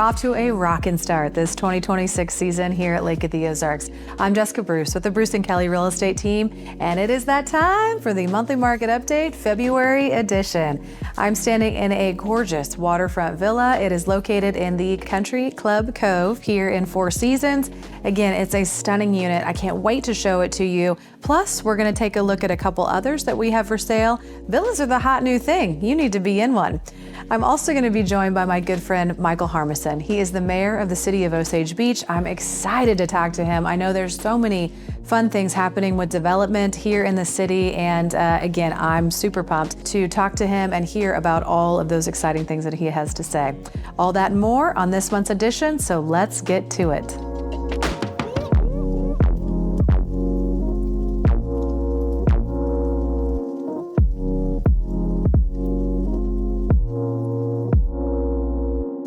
off to a rockin' start this 2026 season here at Lake of the Ozarks. I'm Jessica Bruce with the Bruce & Kelly Real Estate Team, and it is that time for the Monthly Market Update February edition. I'm standing in a gorgeous waterfront villa. It is located in the Country Club Cove here in Four Seasons. Again, it's a stunning unit. I can't wait to show it to you. Plus, we're going to take a look at a couple others that we have for sale. Villas are the hot new thing. You need to be in one. I'm also going to be joined by my good friend, Mayor Harmison. He is the mayor of the city of Osage Beach. I'm excited to talk to him. I know there's so many fun things happening with development here in the city. And again, I'm super pumped to talk to him and hear about all of those exciting things that he has to say. All that and more on this month's edition. So let's get to it.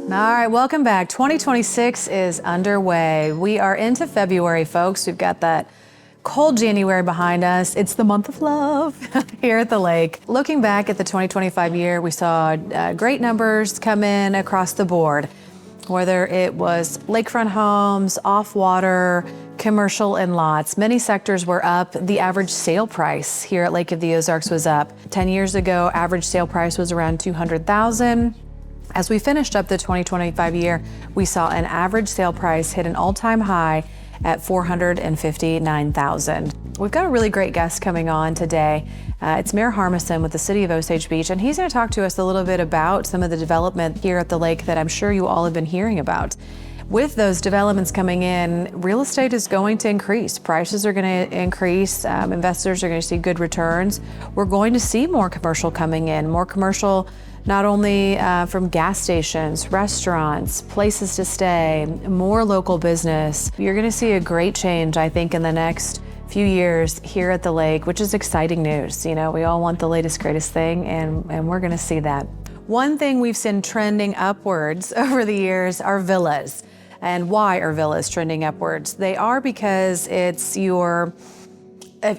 All right, welcome back. 2026 is underway. We are into February, folks. We've got that cold January behind us. It's the month of love here at the lake. Looking back at the 2025 year, we saw great numbers come in across the board, whether it was lakefront homes, off-water, commercial and lots. Many sectors were up. The average sale price here at Lake of the Ozarks was up. 10 years ago, average sale price was around $200,000. As we finished up the 2025 year, we saw an average sale price hit an all-time high at $459,000. We've got a really great guest coming on today. It's Mayor Harmison with the city of Osage Beach, and he's going to talk to us a little bit about some of the development here at the lake that I'm sure you all have been hearing about. With those developments coming in, real estate is going to increase. Prices are going to increase. Investors are going to see good returns. We're going to see more commercial coming in, more commercial not only from gas stations, restaurants, places to stay, more local business. You're going to see a great change, I think, in the next few years here at the lake, which is exciting news. You know, we all want the latest, greatest thing, and we're going to see that. One thing we've seen trending upwards over the years are villas. And why are villas trending upwards? They are because it's if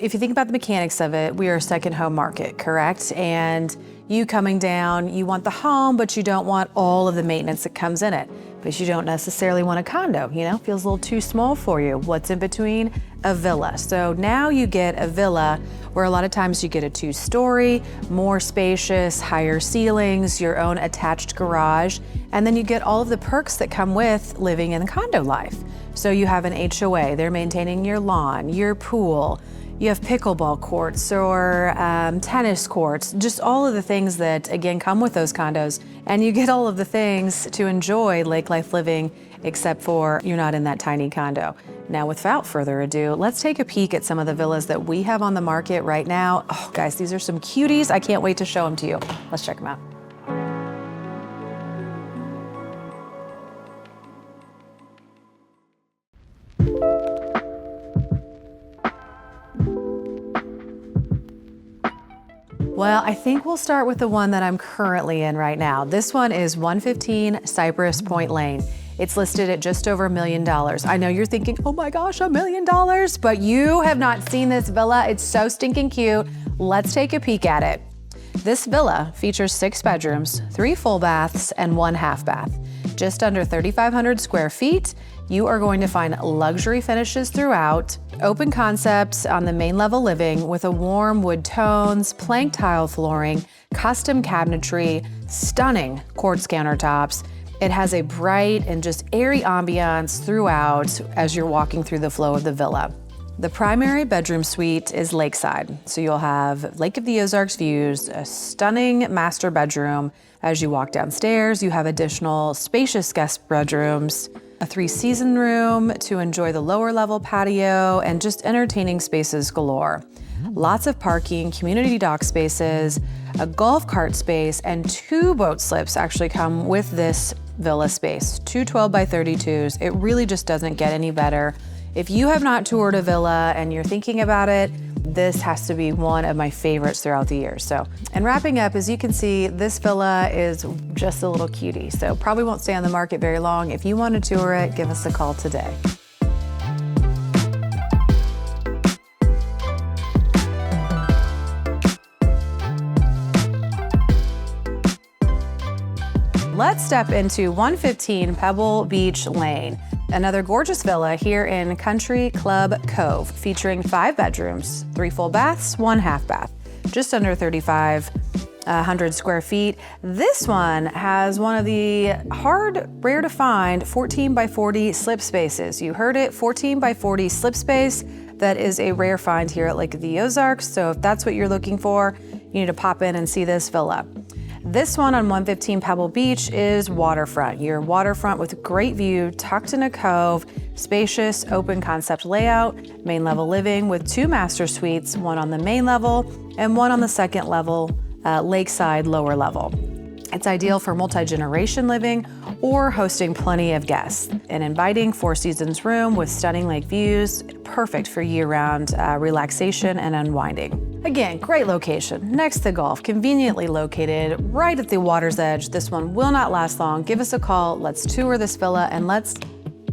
you think about the mechanics of it, we are a second home market, correct? And you coming down, you want the home, but you don't want all of the maintenance that comes in it. But you don't necessarily want a condo, feels a little too small for you. What's in between? A villa. So now you get a villa where a lot of times you get a 2-story, more spacious, higher ceilings, your own attached garage, and then you get all of the perks that come with living in the condo life. So you have an HOA, they're maintaining your lawn, your pool, you have pickleball courts or tennis courts, just all of the things that, again, come with those condos. And you get all of the things to enjoy lake life living, except for you're not in that tiny condo. Now, without further ado, let's take a peek at some of the villas that we have on the market right now. Oh, guys, these are some cuties. I can't wait to show them to you. Let's check them out. Well, I think we'll start with the one that I'm currently in right now. This one is 115 Cypress Point Lane. It's listed at just over $1 million. I know you're thinking, oh my gosh, $1 million, but you have not seen this villa. It's so stinking cute. Let's take a peek at it. This villa features 6 bedrooms, 3 full baths, and 1 half bath. Just under 3,500 square feet. You are going to find luxury finishes throughout, open concepts on the main level living with a warm wood tones, plank tile flooring, custom cabinetry, stunning quartz countertops. It has a bright and just airy ambiance throughout as you're walking through the flow of the villa. The primary bedroom suite is lakeside, so you'll have Lake of the Ozarks views, a stunning master bedroom. As you walk downstairs, you have additional spacious guest bedrooms, a 3-season room to enjoy the lower level patio, and just entertaining spaces galore. Lots of parking, community dock spaces, a golf cart space, and 2 boat slips actually come with this villa space. 2 12x32s. It really just doesn't get any better. If you have not toured a villa and you're thinking about it, this has to be one of my favorites throughout the year. So, and wrapping up, as you can see, this villa is just a little cutie. So probably won't stay on the market very long. If you want to tour it, give us a call today. let's step into 115 Pebble Beach Lane. Another gorgeous villa here in Country Club Cove, featuring 5 bedrooms, 3 full baths, 1 half bath, just under 3,500 square feet. This one has one of the rare to find 14 by 40 slip spaces. You heard it, 14 by 40 slip space. That is a rare find here at Lake of the Ozarks. So if that's what you're looking for, you need to pop in and see this villa. This one on 115 Pebble Beach is waterfront. Your waterfront with great view, tucked in a cove, spacious, open concept layout, main level living with 2 master suites, one on the main level and one on the second level, lakeside lower level. It's ideal for multi-generation living or hosting plenty of guests. An inviting 4 seasons room with stunning lake views, perfect for year-round relaxation and unwinding. Again, great location, next to the Gulf, conveniently located right at the water's edge. This one will not last long. Give us a call, let's tour this villa, and let's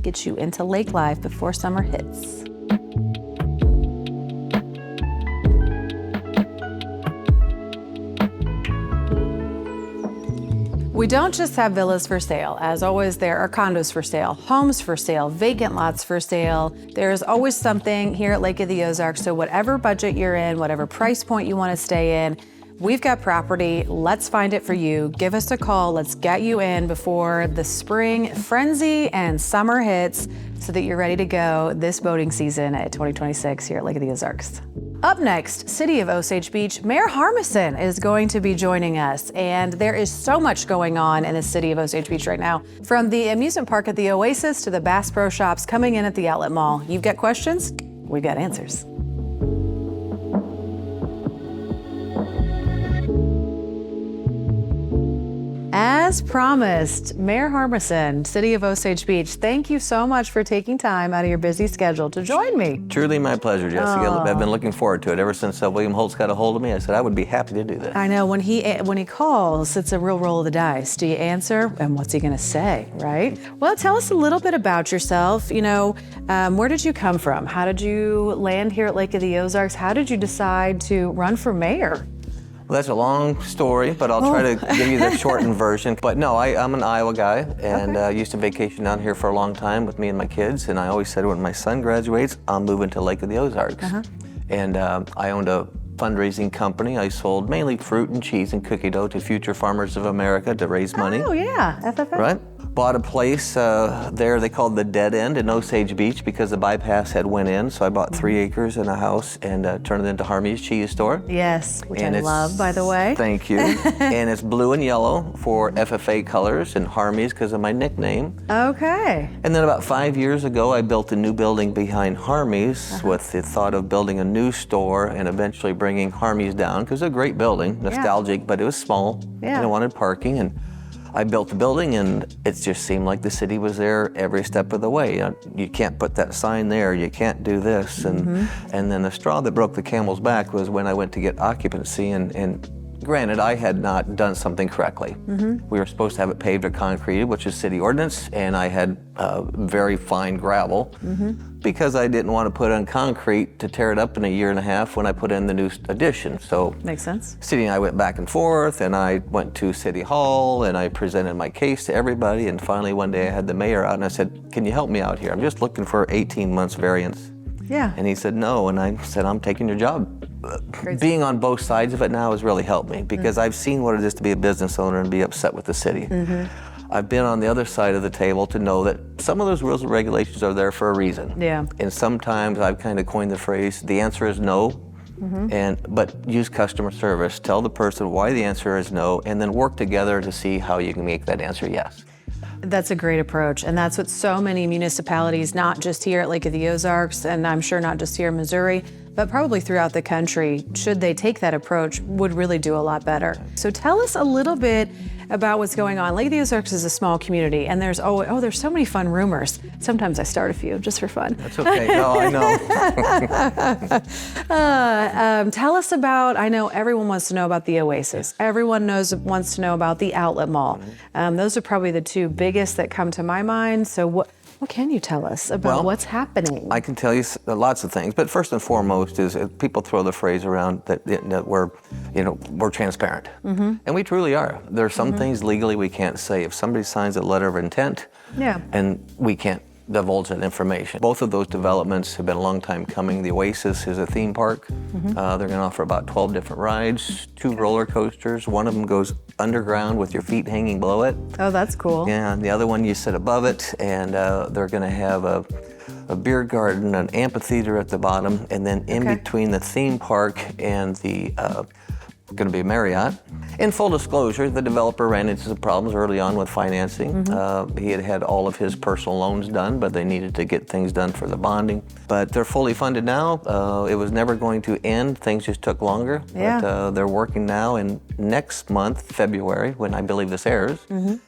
get you into lake life before summer hits. We don't just have villas for sale. As always, there are condos for sale, homes for sale, vacant lots for sale. There's always something here at Lake of the Ozarks. So whatever budget you're in, whatever price point you want to stay in, we've got property. Let's find it for you. Give us a call. Let's get you in before the spring frenzy and summer hits so that you're ready to go this boating season at 2026 here at Lake of the Ozarks. Up next, City of Osage Beach, Mayor Harmison is going to be joining us, and there is so much going on in the city of Osage Beach right now. From the amusement park at the Oasis to the Bass Pro Shops coming in at the outlet mall. You've got questions? We've got answers. As promised, Mayor Harmison, City of Osage Beach, thank you so much for taking time out of your busy schedule to join me. Truly my pleasure, Jessica. I've been looking forward to it ever since William Holtz got a hold of me. I said I would be happy to do this. I know, when he calls, it's a real roll of the dice. Do you answer? And what's he gonna say, right? Well, tell us a little bit about yourself. Where did you come from? How did you land here at Lake of the Ozarks? How did you decide to run for mayor? Well, that's a long story, but I'll try to give you the shortened version. But no, I'm an Iowa guy, and used to vacation down here for a long time with me and my kids. And I always said when my son graduates, I'm moving to Lake of the Ozarks. And I owned a fundraising company. I sold mainly fruit and cheese and cookie dough to Future Farmers of America to raise money. Oh yeah, FFA. Right. Bought a place there they called the Dead End in Osage Beach because the bypass had went in. So I bought 3 acres and a house and turned it into Harmy's Cheese Store. Yes, which I love, by the way. Thank you. And it's blue and yellow for FFA colors and Harmy's because of my nickname. Okay. And then about 5 years ago, I built a new building behind Harmy's with the thought of building a new store and eventually bringing Harmy's down because it's a great building, nostalgic, but it was small. And I wanted parking. And I built the building and it just seemed like the city was there every step of the way. You can't put that sign there, you can't do this. And then the straw that broke the camel's back was when I went to get occupancy and granted, I had not done something correctly. We were supposed to have it paved or concreted, which is city ordinance, and I had very fine gravel because I didn't want to put on concrete to tear it up in a year and a half when I put in the new addition. So makes sense. City and I went back and forth, and I went to City Hall, and I presented my case to everybody, and finally one day I had the mayor out, and I said, can you help me out here? I'm just looking for 18 months variance. Yeah. And he said no, and I said, I'm taking your job. Crazy. Being on both sides of it now has really helped me because I've seen what it is to be a business owner and be upset with the city. I've been on the other side of the table to know that some of those rules and regulations are there for a reason. Yeah. And sometimes I've kind of coined the phrase, the answer is no, but use customer service. Tell the person why the answer is no, and then work together to see how you can make that answer yes. That's a great approach, and that's what so many municipalities, not just here at Lake of the Ozarks, and I'm sure not just here in Missouri, but probably throughout the country, should they take that approach, would really do a lot better. So tell us a little bit about what's going on. Lake of the Ozarks is a small community, and there's there's so many fun rumors. Sometimes I start a few just for fun. That's okay. No, I know. Tell us about. I know everyone wants to know about the Oasis. Everyone wants to know about the outlet mall. Those are probably the 2 biggest that come to my mind. So What can you tell us about what's happening? I can tell you lots of things, but first and foremost is people throw the phrase around that we're, we're transparent, and we truly are. There are some things legally we can't say. If somebody signs a letter of intent, and we can't divulge that information. Both of those developments have been a long time coming. The Oasis is a theme park. They're going to offer about 12 different rides, 2 roller coasters. One of them goes underground with your feet hanging below it. Oh, that's cool. Yeah, and the other one you sit above it, and they're going to have a beer garden, an amphitheater at the bottom, and then in between the theme park and the going to be a Marriott. In full disclosure, the developer ran into some problems early on with financing. He had had all of his personal loans done, but they needed to get things done for the bonding. But they're fully funded now. It was never going to end. Things just took longer. But they're working now, and next month, February, when I believe this airs,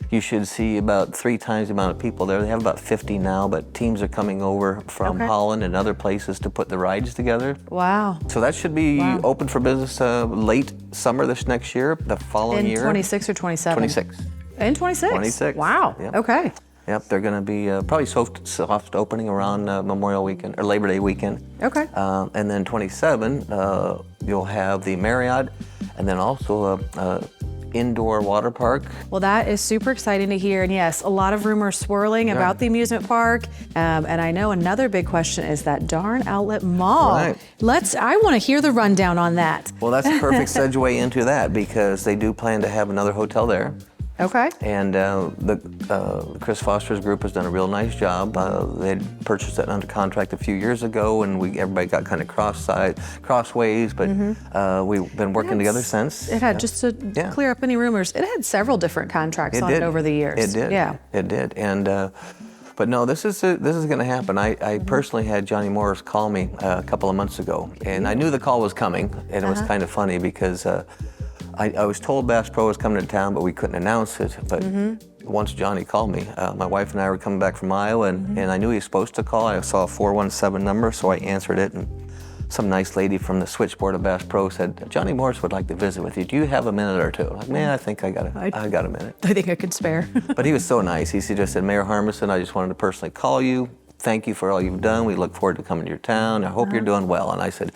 you should see about 3 times the amount of people there. They have about 50 now, but teams are coming over from Holland and other places to put the rides together. Wow. So that should be open for business late summer this next year, the following year. In 26 or 27? 26. In 26? 26. Wow. Yep. Okay. Yep, they're going to be probably soft opening around Memorial Weekend or Labor Day weekend. Okay. And then 27, you'll have the Marriott, and then also a indoor water park. Well, that is super exciting to hear. And yes, a lot of rumors swirling about the amusement park. And I know another big question is that darn outlet mall. Right. I want to hear the rundown on that. Well, that's a perfect segue into that, because they do plan to have another hotel there. Okay. And Chris Foster's group has done a real nice job. They had purchased that under contract a few years ago, and everybody got kind of crossways, but we've been working together since. It had, just to clear up any rumors, it had several different contracts on it over the years. It did. Yeah. It did. And but no, this is going to happen. I personally had Johnny Morris call me a couple of months ago, and I knew the call was coming, and it was kind of funny because I was told Bass Pro was coming to town, but we couldn't announce it. But once Johnny called me, my wife and I were coming back from Iowa, and I knew he was supposed to call. I saw a 417 number, so I answered it, and some nice lady from the switchboard of Bass Pro said, Johnny Morris would like to visit with you. Do you have a minute or two? I'm like, man, I think I got a minute. I think I could spare. But he was so nice. He just said, Mayor Harmison, I just wanted to personally call you. Thank you for all you've done. We look forward to coming to your town. I hope you're doing well. And I said,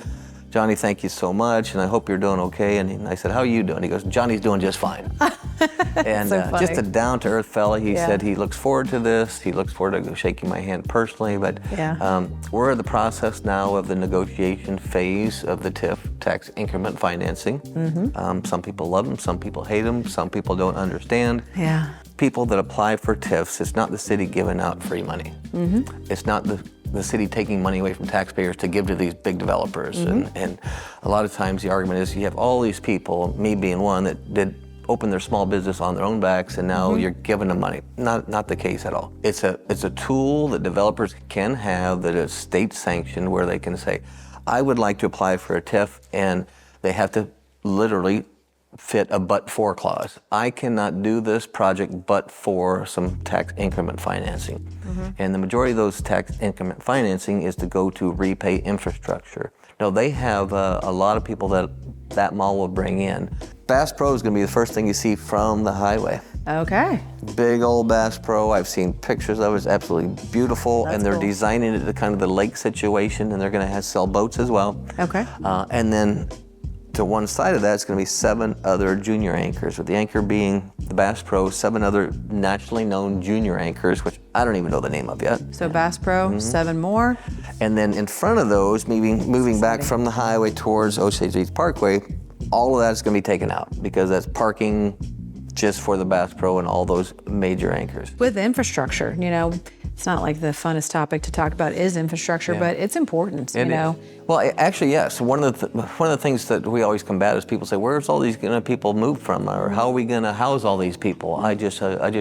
Johnny, thank you so much, and I hope you're doing okay. And I said, how are you doing? He goes, Johnny's doing just fine. And so just a down-to-earth fella. He said he looks forward to this. He looks forward to shaking my hand personally. But we're in the process now of the negotiation phase of the TIF, tax increment financing. Some people love them, some people hate them, some people don't understand. Yeah. People that apply for TIFs, it's not the city giving out free money. It's not the city taking money away from taxpayers to give to these big developers. And a lot of times the argument is you have all these people, me being one, that did open their small business on their own backs, and now you're giving them money. Not the case at all. It's a tool that developers can have that is state sanctioned, where they can say, I would like to apply for a TIF, and they have to literally fit a but-for clause. I cannot do this project but for some tax increment financing. And the majority of those tax increment financing is to go to repay infrastructure. Now, they have a lot of people that mall will bring in. Bass Pro is going to be the first thing you see from the highway. Okay. Big old Bass Pro. I've seen pictures of it. It's absolutely beautiful. That's and they're cool. designing it to kind of the lake situation, and they're going to sell boats as well. Okay. And then to one side of that, it's going to be 7 other junior anchors, with the anchor being the Bass Pro, 7 other nationally known junior anchors, which I don't even know the name of yet. So Bass Pro, 7 more. And then in front of those, moving back from the highway towards Osage Beach Parkway, all of that is going to be taken out, because that's parking just for the Bass Pro and all those major anchors. With infrastructure, it's not like the funnest topic to talk about is infrastructure, but it's important, you know. Well, actually, yes. One of the things that we always combat is people say, "Where's all these people move from, or how are we going to house all these people?" I just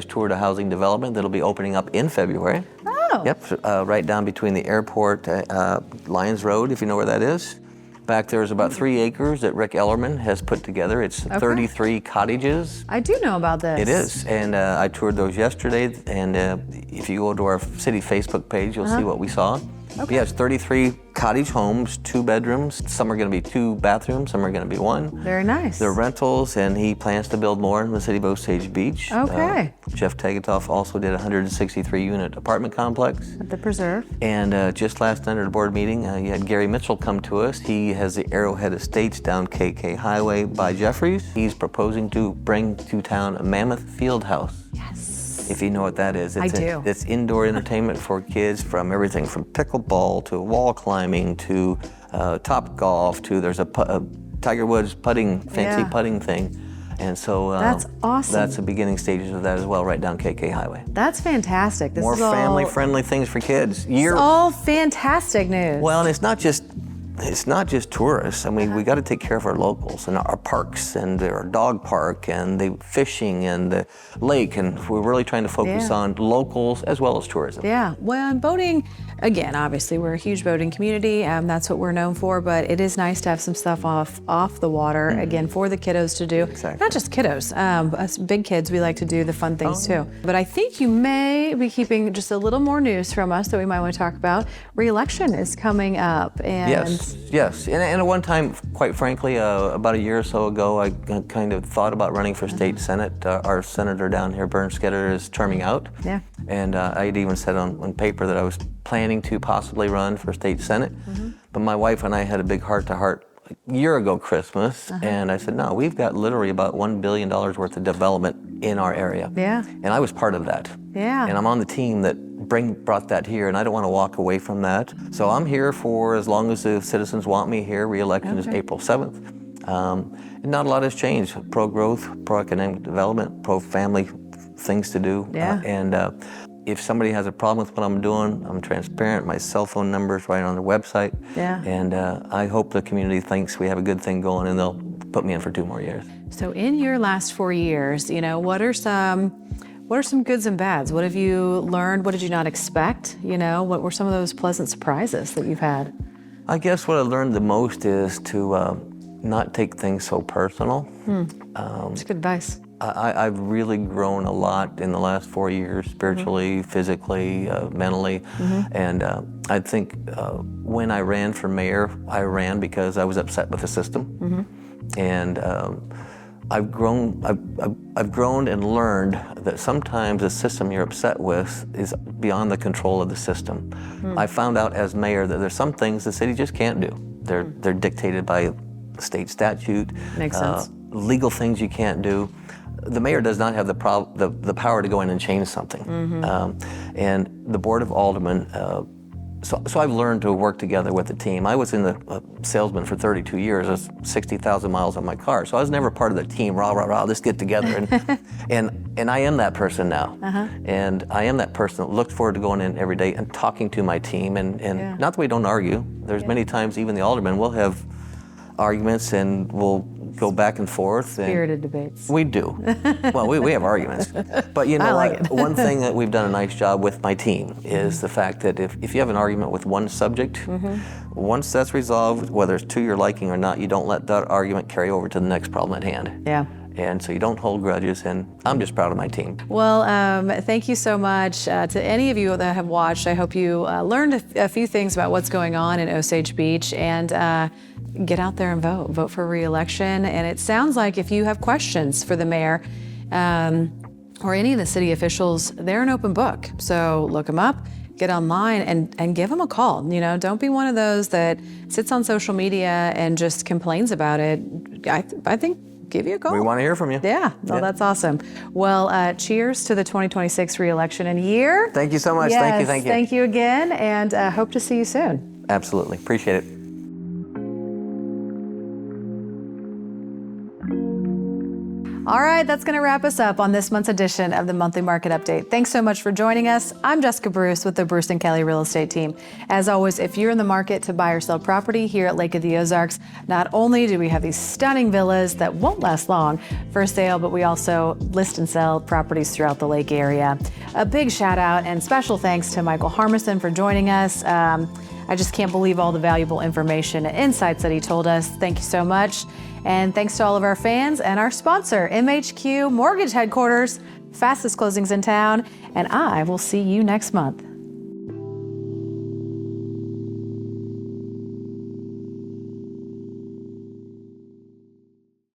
toured a housing development that'll be opening up in February. Oh. Yep, right down between the airport, Lyons Road, if you know where that is. Back there is about 3 acres that Rick Ellerman has put together. It's 33 cottages. I do know about this. It is, and I toured those yesterday, and if you go to our city Facebook page, you'll see what we saw. But yeah, it's 33 cottage homes, 2 bedrooms. Some are going to be 2 bathrooms, some are going to be 1. Very nice. They're rentals, and he plans to build more in the city of Osage Beach. Okay. Jeff Tegetoff also did a 163-unit apartment complex. At the Preserve. And just last night at a board meeting, you had Gary Mitchell come to us. He has the Arrowhead Estates down KK Highway by Jeffries. He's proposing to bring to town a mammoth field house. Yes. If you know what that is. I do. It's indoor entertainment for kids, from everything from pickleball to wall climbing to top golf to there's a Tiger Woods fancy putting thing. And so that's awesome. That's the beginning stages of that as well, right down KK Highway. That's fantastic. This More is all family-friendly things for kids. It's all fantastic news. Well, and it's not just tourists. I mean, we got to take care of our locals and our parks and our dog park and the fishing and the lake, and we're really trying to focus on locals as well as tourism. Yeah, well, and boating, again, obviously we're a huge boating community, that's what we're known for, but it is nice to have some stuff off the water, again, for the kiddos to do. Exactly. Not just kiddos, us big kids, we like to do the fun things too. But I think you may be keeping just a little more news from us that we might want to talk about. Re-election is coming up. And Yes. And at one time, quite frankly, about a year or so ago, I kind of thought about running for state senate. Our senator down here, Bern Skedder, is terming out. Yeah. And I had even said on paper that I was planning to possibly run for state senate. But my wife and I had a big heart-to-heart a year ago Christmas, and I said, no, we've got literally about $1 billion worth of development in our area. Yeah. And I was part of that. Yeah. And I'm on the team that brought that here, and I don't want to walk away from that. So I'm here for as long as the citizens want me here. Re-election is April 7th. And not a lot has changed. Pro-growth, pro-economic development, pro-family things to do. Yeah. And if somebody has a problem with what I'm doing, I'm transparent. My cell phone number is right on the website. Yeah. And I hope the community thinks we have a good thing going, and they'll put me in for 2 more years. So in your last 4 years, what are some goods and bads? What have you learned? What did you not expect? What were some of those pleasant surprises that you've had? I guess what I learned the most is to not take things so personal. That's good advice. I've really grown a lot in the last 4 years, spiritually, physically, mentally. And I think when I ran for mayor, I ran because I was upset with the system. And I've grown and learned that sometimes the system you're upset with is beyond the control of the system. I found out as mayor that there's some things the city just can't do. They're dictated by state statute. Makes sense. Legal things you can't do. The mayor does not have the power to go in and change something. And the Board of Aldermen, so I've learned to work together with the team. I was in the salesman for 32 years. I was 60,000 miles on my car. So I was never part of the team, rah, rah, rah, let's get together. And I am that person now. And I am that person that looks forward to going in every day and talking to my team. And not that we don't argue. There's many times even the aldermen will have arguments and we'll go back and forth. Spirited debates. We do. Well, we have arguments. But you know what? One thing that we've done a nice job with my team is the fact that if you have an argument with one subject, once that's resolved, whether it's to your liking or not, you don't let that argument carry over to the next problem at hand. Yeah. And so you don't hold grudges, and I'm just proud of my team. Well, thank you so much to any of you that have watched. I hope you learned a few things about what's going on in Osage Beach, and get out there and vote for re-election. And it sounds like if you have questions for the mayor or any of the city officials, they're an open book. So look them up, get online, and give them a call. Don't be one of those that sits on social media and just complains about it. I think give you a call. We want to hear from you. Yeah, well, that's awesome. Well, cheers to the 2026 re-election and year. Thank you so much. Yes, Thank you. Thank you again, and hope to see you soon. Absolutely. Appreciate it. All right, that's going to wrap us up on this month's edition of the Monthly Market Update. Thanks so much for joining us. I'm Jessica Bruce with the Bruce & Kelly Real Estate Team. As always, if you're in the market to buy or sell property here at Lake of the Ozarks, not only do we have these stunning villas that won't last long for sale, but we also list and sell properties throughout the lake area. A big shout out and special thanks to Michael Harmison for joining us. I just can't believe all the valuable information and insights that he told us. Thank you so much. And thanks to all of our fans and our sponsor, MHQ Mortgage Headquarters, fastest closings in town. And I will see you next month.